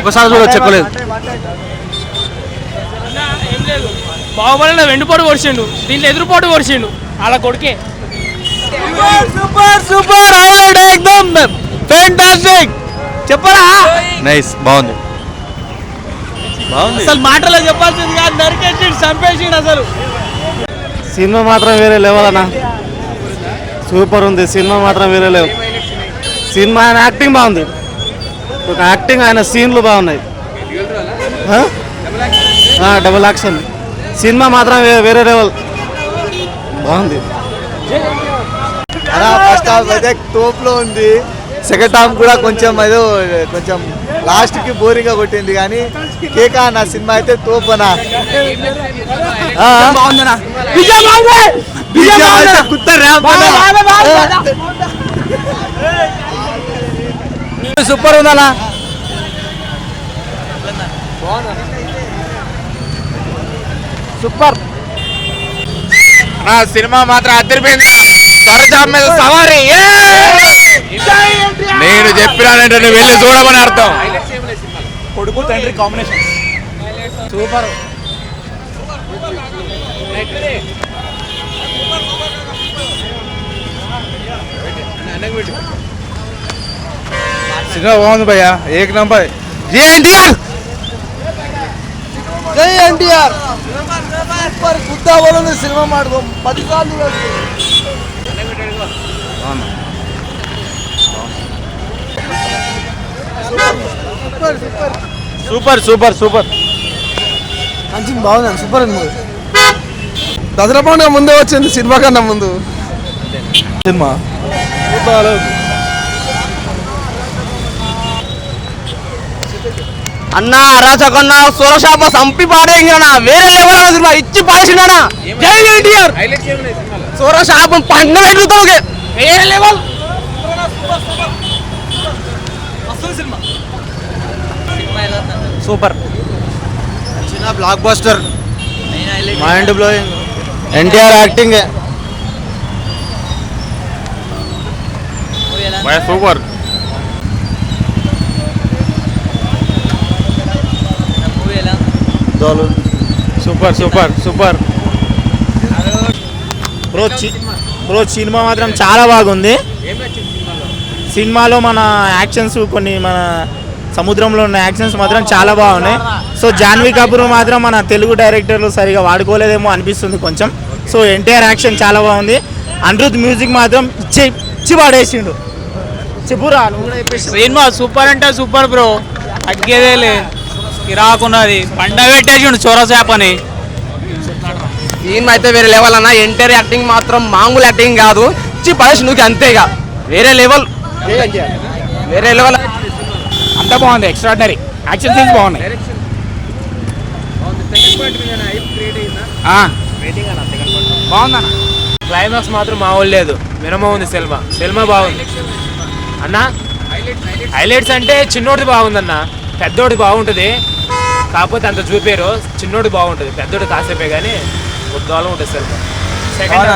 ఒకసారి చూడొచ్చు, చెక్కలేదు. ఏం లేదు, బాహుబలిలో వెండిపోటు కొడిచిండు, దీంట్లో ఎదురుపోటు కొడిచిండు, అలా కొడుకే. సూపర్ సూపర్ హైలైట్ ఎక్దమ్ ఫ్యాంటాస్టిక్. చెప్పరా? నైస్, బాగుంది. అసలు మాటలో చెప్పాల్సింది కాదు, నరికేసిండు, చంపేసిండు. అసలు సినిమా మాత్రం వేరే లెవెల్ అన్న, సూపర్ ఉంది. సినిమా మాత్రం వేరే లెవెల్. సినిమా ఆయన యాక్టింగ్ బాగుంది, ఒక యాక్టింగ్ ఆయన సీన్లు బాగున్నాయి. Double action. సినిమా మాత్రం వేరే లెవెల్ బాగుంది. ఫస్ట్ హాఫ్ అయితే తోపులో ఉంది, సెకండ్ హాఫ్ కూడా కొంచెం లాస్ట్ కి బోరింగ్ గా కొట్టింది. కానీ కేకా నా సినిమా అయితే తోపనా. సూపర్ ఉందన్నా. సూపర్. సినిమా మాత్రం అదిరిపోయింది. సరజాం మీద సవారీ. నేను చెప్పినానంటే నువ్వు వెళ్ళి చూడమని అర్థం. కొడుకు తండ్రి కాంబినేషన్ సూపర్. సినిమా బాగుంది భయ్యా, ఏక్ నంబర్. జై ఎన్టీఆర్, జై ఎన్టీఆర్. సూపర్ గుద్దాబోలు సినిమా మాడుకో 10 సార్లు. Super super super. మంచిగా బాగుంది, సూపర్ ఉంది. దసరా పండుగ ముందే వచ్చింది, సినిమా కన్నా ముందు సినిమా. అన్నా అరాచకన్నా సోరషాప సంపి పాడేనా, వేరే లెవెల్ సినిమా ఇచ్చి పాడేసినా. జై ఎన్టీఆర్. సోరషాపం పండుగ పెట్టుతో వేరే లెవెల్. సూపర్. చిన్న block buster, mind blowing. NTR acting super. Super super super. Bro cinema మాత్రం చాలా బాగుంది. సినిమాలో మన యాక్షన్స్, కొన్ని మన సముద్రంలో ఉన్న యాక్షన్స్ మాత్రం చాలా బాగున్నాయి. సో జాన్వీ కపూర్ మాత్రం మన తెలుగు డైరెక్టర్లు సరిగా వాడుకోలేదేమో అనిపిస్తుంది కొంచెం. సో ఎన్టీఆర్ యాక్షన్ చాలా బాగుంది. అనిరుద్ మ్యూజిక్ మాత్రం ఇచ్చి పాడేసిండు. చెప్పురా నువ్వు కూడా చెప్పేసి. సినిమా సూపర్ అంటే సూపర్ బ్రో, అగ్గేదేలే, కిరాకున్నది. పండగ పెట్టేసిండు చోరసాపని. సినిమా అయితే వేరే లెవెల్ అన్న. ఎన్టీఆర్ యాక్టింగ్ మాత్రం మామూలు యాక్టింగ్ కాదు, ఇచ్చి పడేసి నువ్వు అంతేగా, వేరే లెవెల్. వేరే లెవెల్ అంత బాగుంది, ఎక్స్ట్రాడినరీ. యాక్షన్ సీన్స్ బాగున్నాయి. బాగుందన్న. క్లైమాక్స్ మాత్రం మామూలు లేదు, మినిమం ఉంది. సినిమా బాగుంది అన్న. హైలైట్స్ అంటే చిన్నోడిది బాగుందన్న, పెద్దోడి బాగుంటుంది, కాకపోతే అంత చూపారు. చిన్నోడి బాగుంటుంది, పెద్దోడి కాసేపే కానీ కొద్ది ఉంటుంది సినిమా. సెకండ్